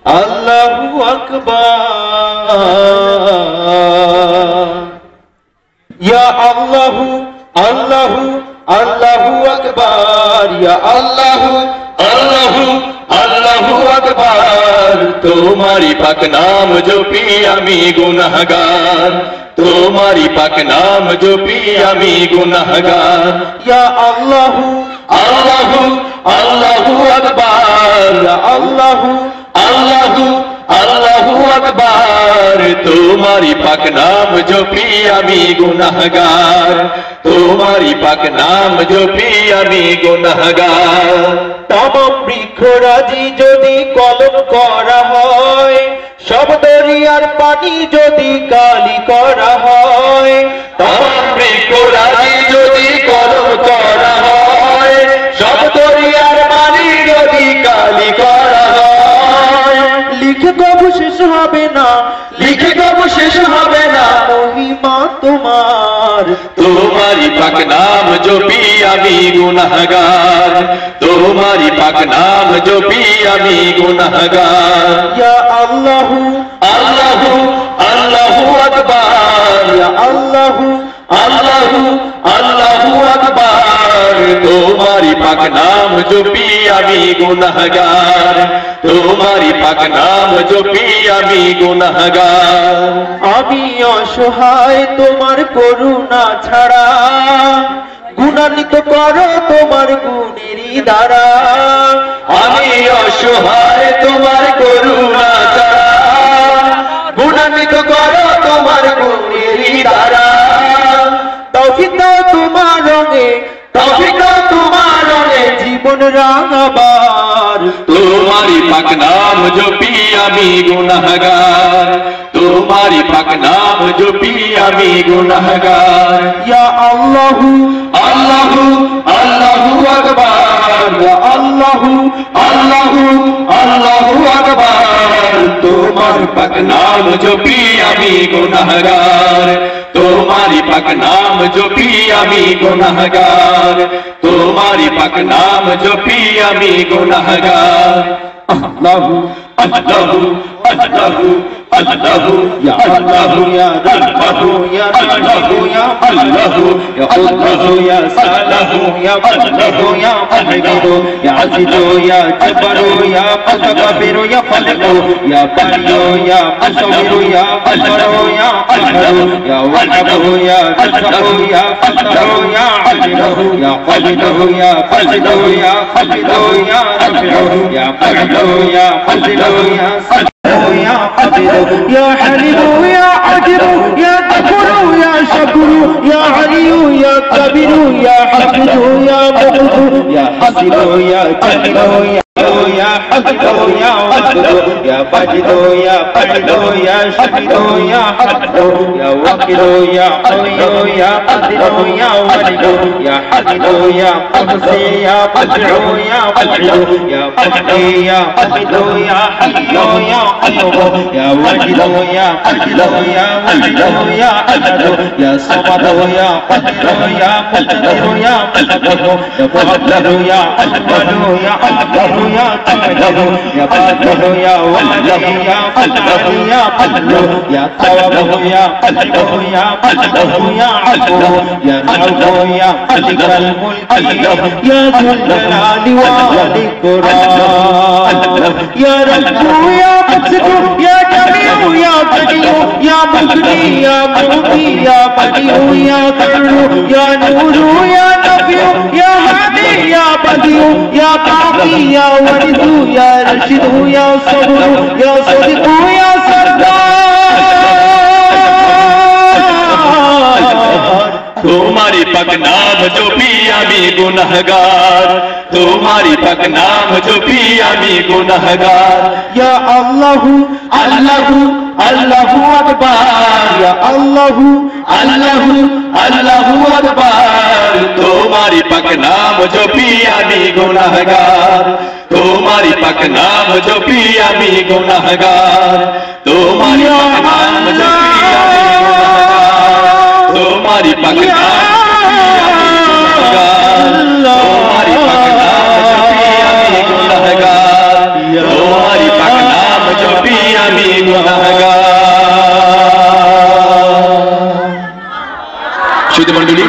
আল্লাহু আকবার ইয়া আল্লাহু আল্লাহু আল্লাহু আকবার ইয়া আল্লাহু আল্লাহু আল্লাহু আকবার তোমারি পাক নাম জপি আমি গুনাহগার তোমারি পাক নাম জপি আমি গুনাহগার ইয়া আল্লাহু আল্লাহু আল্লাহু আকবার ইয়া আল্লাহু আল্লাহু আল্লাহু আকবার তোমারি পাক নাম জপি আমি গুনাহগার তোমারি পাক নাম জপি আমি গুনাহগার তমাম বৃক্ষরাজি যদি কলম করা হয় সব দরিয়ার পানি যদি কালি করা হয় তমাম বৃক্ষরাজি যদি কলম করা হয় সব দরিয়ার পানি যদি কালি করা হয় লিখে কবু শেষ হবে না লিখে কবু শেষ হবে না মহিমা তোমার তোমারি পাক নাম জপি আমি গুনাহগার তোমারি পাক নাম জপি আমি গুনাহগার ইয়া আল্লাহু আল্লাহু আল্লাহু আকবার ইয়া আল্লাহু আল্লাহু আল্লাহু আকবার তোমারি পাক নাম জপি আমি গুনাহগার তোমারি পাক নাম জপি আমি গুনাহগার আমি অসহায় তোমার করুণা ছাড়া গুণান্বিত করো তোমার গুণেরই দ্বারা আমি অসহায় তোমার করুণা ছাড়া গুণান্বিত করো তোমার গুণেরই দ্বারা তৌফিক দাও তোমার রঙে তৌফিক দাও তোমার রঙে জীবন রাঙাবার তোমারি পাক নাম জপি আমি গুনাহগার তোমারি পাক নাম জপি আমি গুনাহগার ইয়া আল্লাহু আল্লাহু আল্লাহু আকবার ইয়া আল্লাহু আল্লাহু আল্লাহু আকবার তোমার পাক নাম জপি আমি গুনাহগার তোমারি পাক নাম জপি আমি গুনাহগার তোমারি পাক নাম জপি আমি গুনাহগার আল্লাহু আল্লাহু আল্লাহু আল্লাহু ইয়া আল্লাহু ইয়া রাব্বাহু ইয়া রাব্বাহু ইয়া আল্লাহু ইয়া আল্লাহু ইয়া সালাহু ইয়া আল্লাহু ইয়া আল্লাহু ইয়া আজিজু ইয়া জব্বারু ইয়া মুতাকাব্বিরু ইয়া ফালিকু ইয়া বারিউ ইয়া মুসাওবিরু ইয়া আল্লাহু ইয়া আল্লাহু ইয়া ওয়াহাবু ইয়া রাজ্জাকু ইয়া ফাতাহু ইয়া আলিমু ইয়া কাবিদু ইয়া ফাজিদু ইয়া হাফিদু ইয়া রাফিউ ইয়া ফাহিদু ইয়া ফাজিলু ইয়া يا قدير يا حليم يا عجيب يا غفور يا شكور يا علي يا كبير يا حفيظ يا مغفور يا حسيب يا جميل يا حمد يا ودود يا باجد يا فرد يا شهيد يا حمد يا وكيل يا قوي يا قدير يا ولد يا حميد يا قدسي يا بدع يا بدع يا قدي يا قدد يا حي يا قيوم يا واجد يا أجل يا مجد يا أجد يا صمد يا قدير يا مقتدر يا مقتدر يا مقدر يا أجمل يا أكبر يا قدر يا قادر يا ولد يا قدر يا قدر يا تواب يا قدر يا قدر يا عفو يا نعف يا ملك الملك يا ذو الجلال والإكرام يا رب يا مقسط يا جميع يا بديع يا مغني يا مغني يا بديع يا كر يا نور يا نبي يا هادي يا بديع يا باقي يا ورث يا رشيد يا صبر يا صديق يا سردار तुम्हारी पाक नाम जो भी आमी गुनाहगार तुम्हारी पाक नाम जो भी आमी गुनाहगार या अल्लाहु अल्लाहु अल्लाहु अकबर या अल्लाहु अल्लाहु अल्लाहु अकबर तुम्हारी पाक नाम जो भी आमी गुनाहगार तुम्हारी पाक नाम जो भी आमी गुनाहगार तुम्हारी पाक नाम जो भी आमी तुम्हारी पाक नाम तुम्हारी पाक नाम जो भी आमी गुनाहगार तुम्हारी पाक नाम আমি গুনাহগার। শুধু মণ্ডলী